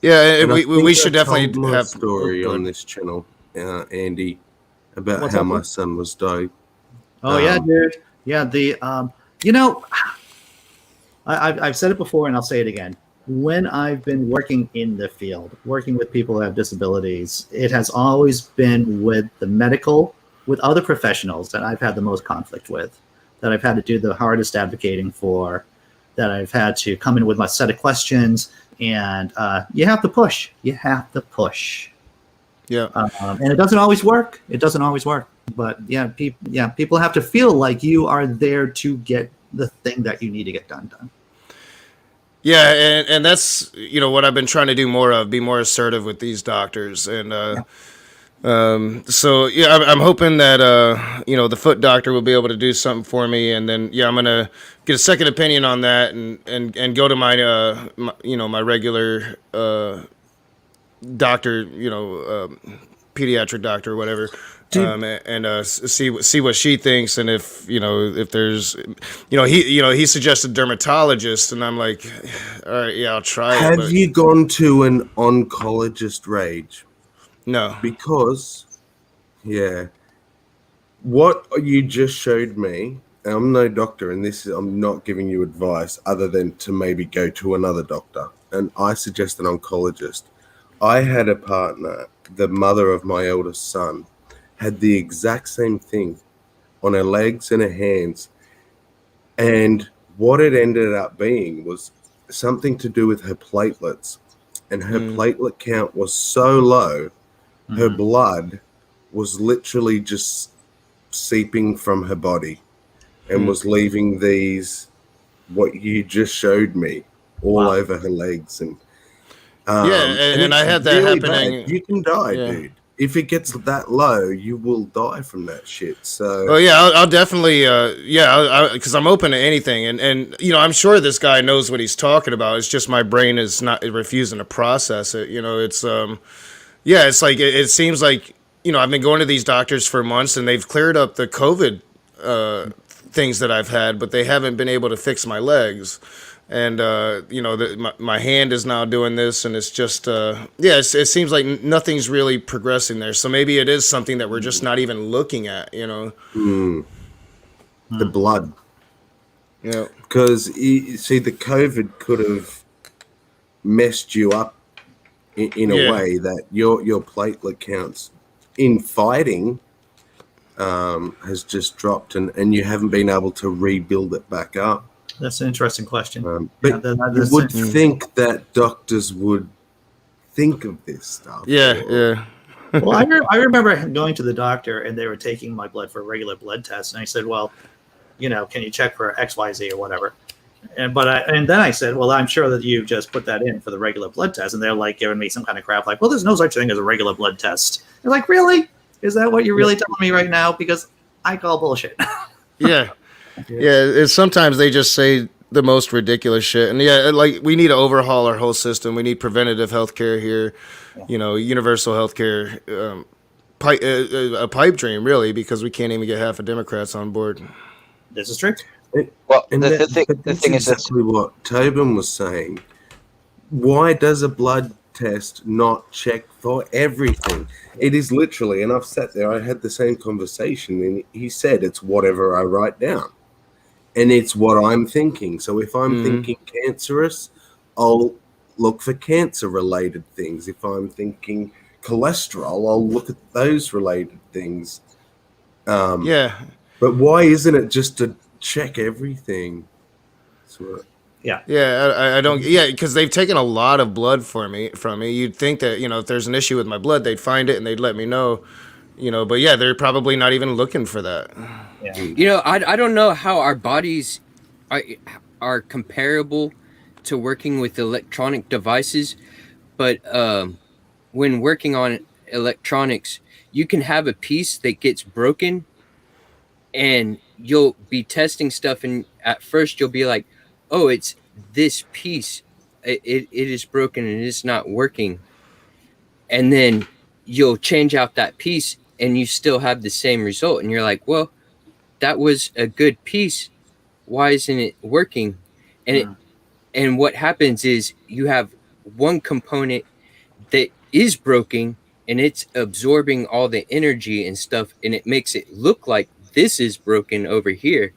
Yeah, we should definitely have a story on this channel, Andy, about how my son was died. Oh yeah, dude. Yeah, I've said it before and I'll say it again. when I've been working in the field, working with people who have disabilities, it has always been with with other professionals that I've had the most conflict with, that I've had to do the hardest advocating for, that I've had to come in with my set of questions, and you have to push. You have to push. Yeah. And it doesn't always work. It doesn't always work. But people have to feel like you are there to get the thing that you need to get done. Yeah, and that's what I've been trying to do more of, be more assertive with these doctors, and so yeah, I'm hoping that the foot doctor will be able to do something for me, and then I'm gonna get a second opinion on that, and go to my regular doctor, pediatric doctor or whatever. And see what she thinks, and if there's he suggested dermatologist, and I'm like, all right, yeah, I'll try it. Have you gone to an oncologist, Rage? No, because what you just showed me, and I'm no doctor, and I'm not giving you advice other than to maybe go to another doctor, and I suggest an oncologist. I had a partner, the mother of my eldest son, had the exact same thing on her legs and her hands. And what it ended up being was something to do with her platelets. And her platelet count was so low, her blood was literally just seeping from her body and was leaving these, what you just showed me, all over her legs. And and I had that really happening. Bad. You can die, dude. If it gets that low, you will die from that shit. So, I'll definitely, because I'm open to anything, and I'm sure this guy knows what he's talking about. It's just my brain is not refusing to process it. It's it's like it seems like I've been going to these doctors for months, and they've cleared up the COVID things that I've had, but they haven't been able to fix my legs. And my hand is now doing this, and it's just it seems like nothing's really progressing there. So maybe it is something that we're just not even looking at. The blood. Yeah, because you see, the COVID could have messed you up in a way that your platelet counts in fighting has just dropped, and you haven't been able to rebuild it back up. That's an interesting question. But you would think that doctors would think of this stuff. Yeah. Well, I remember going to the doctor, and they were taking my blood for a regular blood test, and I said, well, can you check for XYZ or whatever? And then I said, well, I'm sure that you just put that in for the regular blood test, and they're like giving me some kind of crap, like, well, there's no such thing as a regular blood test. They're like, really? Is that what you're really telling me right now? Because I call bullshit. Yeah. Sometimes they just say the most ridiculous shit, and like we need to overhaul our whole system. We need preventative healthcare here, universal healthcare, a pipe dream really, because we can't even get half of Democrats on board. This is true. Well, the thing is exactly what Tobin was saying. Why does a blood test not check for everything? It is literally, and I've sat there, I had the same conversation, and he said it's whatever I write down. And it's what I'm thinking. So if I'm thinking cancerous, I'll look for cancer-related things. If I'm thinking cholesterol, I'll look at those related things. But why isn't it just to check everything? I don't. Because they've taken a lot of blood from me. You'd think that if there's an issue with my blood, they'd find it and they'd let me know. But they're probably not even looking for that. I don't know how our bodies are comparable to working with electronic devices, but when working on electronics, you can have a piece that gets broken, and you'll be testing stuff, and at first you'll be like, oh, it's this piece, it is broken and it's not working, and then you'll change out that piece and you still have the same result, and you're like, well, that was a good piece, why isn't it working? And what happens is you have one component that is broken, and it's absorbing all the energy and stuff, and it makes it look like this is broken over here.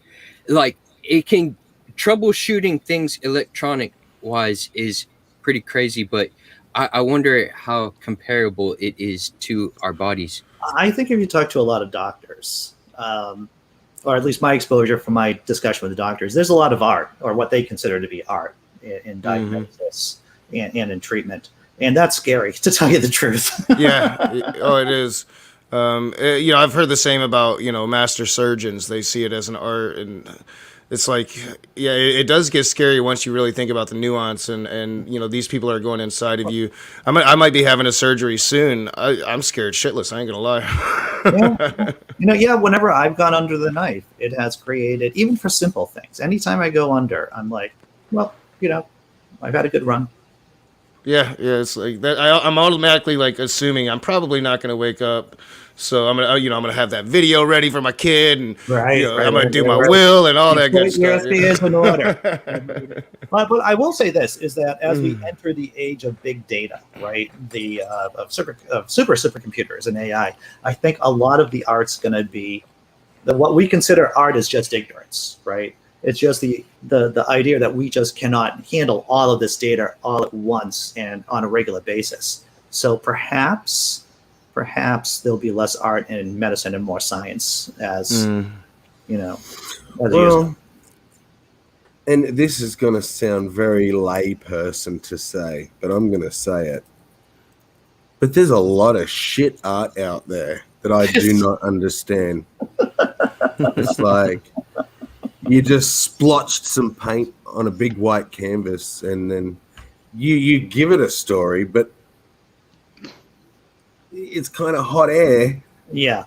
Like, it can troubleshooting things electronic wise is pretty crazy, but I wonder how comparable it is to our bodies. I think if you talk to a lot of doctors, or at least my exposure from my discussion with the doctors, there's a lot of art, or what they consider to be art, in diagnosis and in treatment. And that's scary, to tell you the truth. Yeah. Oh, it is. I've heard the same about, master surgeons. They see it as an art, and it's like, yeah, it does get scary once you really think about the nuance, and these people are going inside of you. I might be having a surgery soon. I'm scared shitless. I ain't gonna lie. Whenever I've gone under the knife, it has created, even for simple things. Anytime I go under, I'm like, well, I've had a good run. Yeah, it's like that. I'm automatically like assuming I'm probably not going to wake up, so I'm gonna have that video ready for my kid, and I'm gonna do my will and all that good stuff. Is in order. But I will say this is that as we enter the age of big data, right, the of supercomputers and AI, I think a lot of the art's going to be what we consider art is just ignorance, right? It's just the idea that we just cannot handle all of this data all at once and on a regular basis. So perhaps there'll be less art in medicine and more science as well, and this is going to sound very layperson to say, but I'm going to say it. But there's a lot of shit art out there that I do not understand. It's like, you just splotched some paint on a big white canvas, and then you give it a story, but it's kind of hot air. Yeah.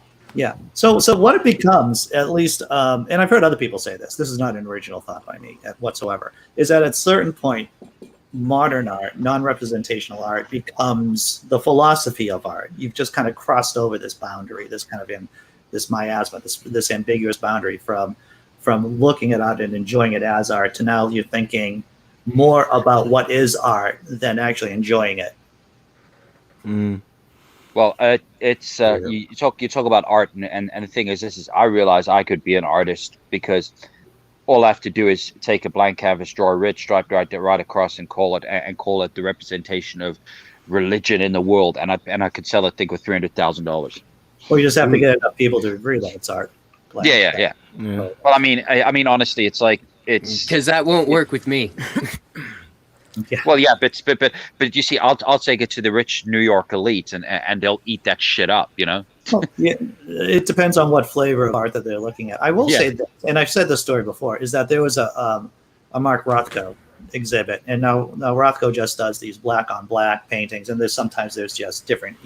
So what it becomes, at least, and I've heard other people say this. This is not an original thought by me whatsoever. Is that at a certain point, modern art, non-representational art, becomes the philosophy of art. You've just kind of crossed over this boundary, this kind of this miasma, this ambiguous boundary from looking at art and enjoying it as art to now you're thinking more about what is art than actually enjoying it. Well, it's you talk about art, and the thing is, I realize I could be an artist because all I have to do is take a blank canvas, draw a red stripe right across, and call it the representation of religion in the world, and I could sell a thing for $300,000. Well, you just have to get enough people to agree that it's art. Yeah. Well, I mean, honestly, it's because that won't work with me. Yeah. Well, yeah, but you see, I'll take it to the rich New York elite, and they'll eat that shit up, Well, yeah, it depends on what flavor of art that they're looking at. I will say this, and I've said this story before, is that there was a Mark Rothko exhibit, and now Rothko just does these black on black paintings, and sometimes there's just different,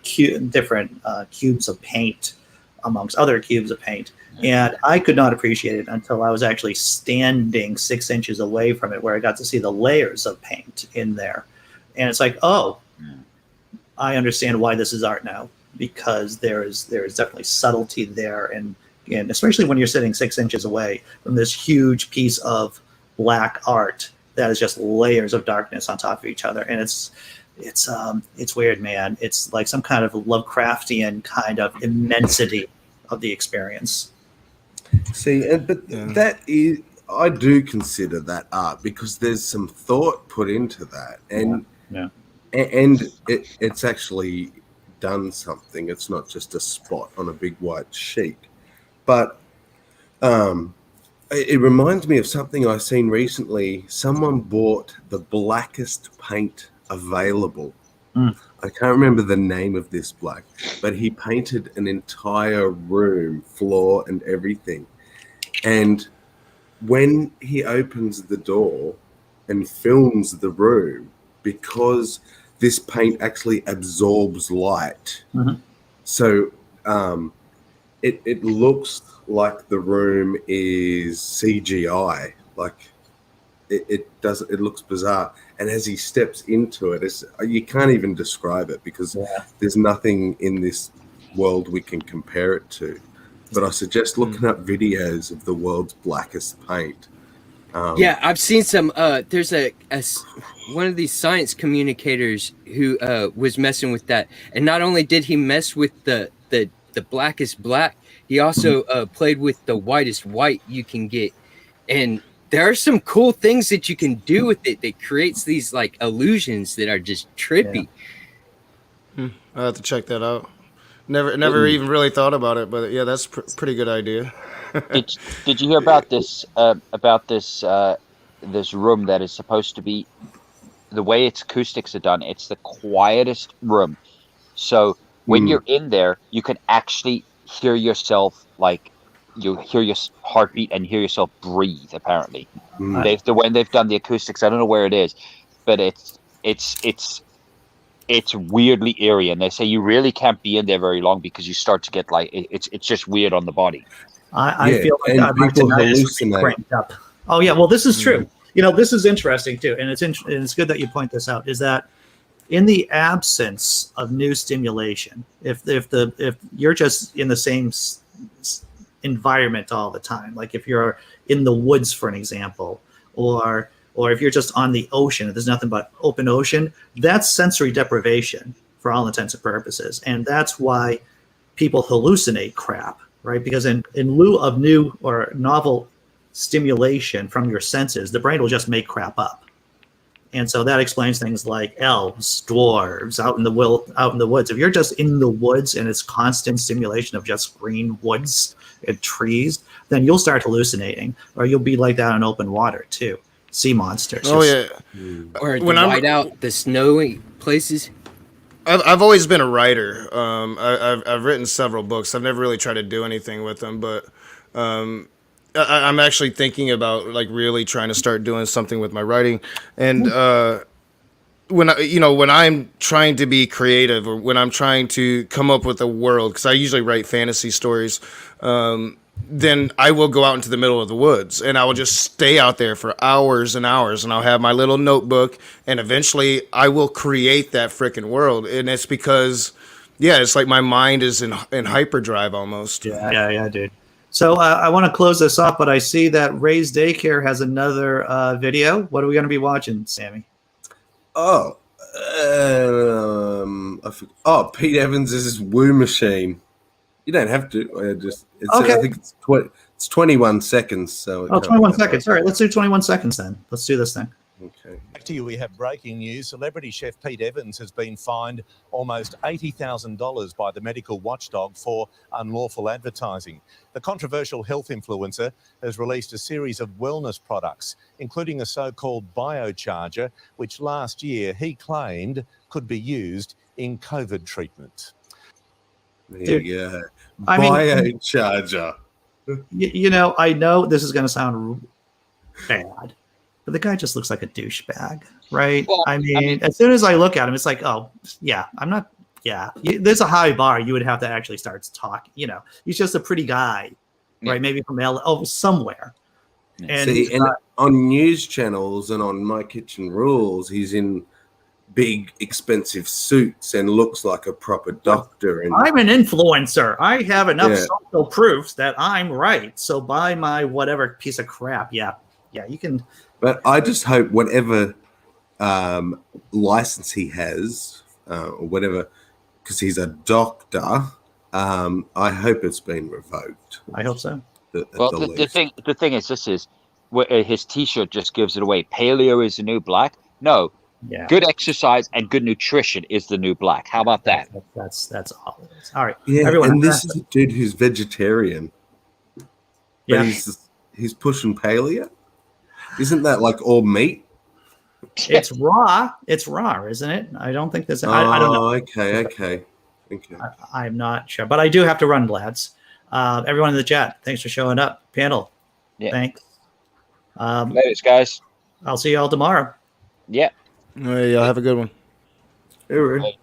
cubes of paint amongst other cubes of paint. And I could not appreciate it until I was actually standing 6 inches away from it, where I got to see the layers of paint in there. And it's like, oh, I understand why this is art now, because there is definitely subtlety there. And especially when you're sitting 6 inches away from this huge piece of black art that is just layers of darkness on top of each other. And it's weird, man. It's like some kind of Lovecraftian kind of immensity of the experience. See, that is, I do consider that art because there's some thought put into that, and it's actually done something. It's not just a spot on a big white sheet, but it reminds me of something I've seen recently. Someone bought the blackest paint available. I can't remember the name of this black, but he painted an entire room, floor and everything. And when he opens the door and films the room, because this paint actually absorbs light, so it looks like the room is CGI, like it looks bizarre. And as he steps into it, you can't even describe it because there's nothing in this world we can compare it to. But I suggest looking up videos of the world's blackest paint. I've seen some. There's one of these science communicators who was messing with that, and not only did he mess with the blackest black, he also played with the whitest white you can get, and there are some cool things that you can do with it that creates these like illusions that are just trippy. I'll have to check that out. Never even really thought about it, but yeah, that's pretty good idea. Did you hear about this this room that is supposed to be, the way its acoustics are done, it's the quietest room. So when you're in there, you can actually hear yourself, like you hear your heartbeat and hear yourself breathe. Apparently, when they've done the acoustics, I don't know where it is, but it's weirdly eerie, and they say you really can't be in there very long because you start to get like it's just weird on the body. I feel like my tinnitus would be cranked up. Oh yeah, well this is true. You know, this is interesting too, and it's good that you point this out. Is that in the absence of new stimulation, if you're just in the same environment all the time, like if you're in the woods, for an example, or if you're just on the ocean, there's nothing but open ocean, that's sensory deprivation for all intents and purposes. And that's why people hallucinate crap, right? Because in lieu of new or novel stimulation from your senses, the brain will just make crap up. And so that explains things like elves, dwarves, out in the woods. If you're just in the woods and it's constant stimulation of just green woods and trees, then you'll start hallucinating, or you'll be like that in open water too. Sea monsters. Oh yeah. Or when white out the snowy places. I've always been a writer. I've written several books. I've never really tried to do anything with them, but I'm actually thinking about like really trying to start doing something with my writing. And when I'm trying to be creative, or when I'm trying to come up with a world, because I usually write fantasy stories, then I will go out into the middle of the woods and I will just stay out there for hours and hours, and I'll have my little notebook, and eventually I will create that freaking world. And it's because, it's like my mind is in hyperdrive almost. Yeah, dude. So I want to close this off, but I see that Ray's Daycare has another video. What are we going to be watching, Sammy? Pete Evans' Woo Machine. You don't have to. Okay. I think it's 21 seconds. So 21 seconds. All right, let's do 21 seconds then. Let's do this thing. Okay. Back to you, we have breaking news. Celebrity chef Pete Evans has been fined almost $80,000 by the medical watchdog for unlawful advertising. The controversial health influencer has released a series of wellness products, including a so-called biocharger, which last year he claimed could be used in COVID treatment. There you go. Biocharger. I know this is going to sound bad, but the guy just looks like a douchebag, right? Well, I mean, as soon as I look at him, it's like, oh, yeah, I'm not. Yeah, there's a high bar. You would have to actually start talking. He's just a pretty guy, right? Maybe from somewhere. And, on news channels and on My Kitchen Rules, he's in big, expensive suits and looks like a proper doctor. And I'm an influencer. I have enough social proofs that I'm right. So buy my whatever piece of crap. Yeah, you can. But I just hope whatever license he has, or whatever, because he's a doctor, I hope it's been revoked. I hope so. The thing is, his T-shirt just gives it away. Paleo is the new black. No. Yeah. Good exercise and good nutrition is the new black. How about that? That's all it is. All right. Yeah, and this is a dude who's vegetarian. Yeah. He's pushing paleo. Isn't that like all meat? It's raw. It's raw, isn't it? I don't think there's. I don't know. Okay. I'm not sure, but I do have to run, lads. Everyone in the chat, thanks for showing up. Panel, thanks. Later, guys. I'll see you all tomorrow. Yeah. All right, y'all have a good one. All right.